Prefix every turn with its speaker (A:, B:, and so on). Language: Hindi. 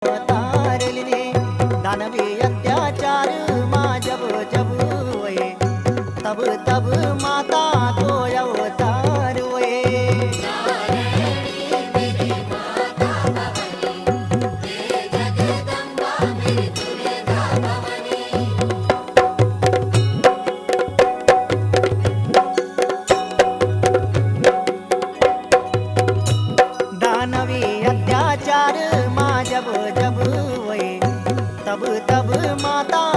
A: अवतारलिने दानवी अत्याचार मा जब जब वये तब तब माता तो अवतार वये दानवी अत्याचार मा जब जब वये तब तब माता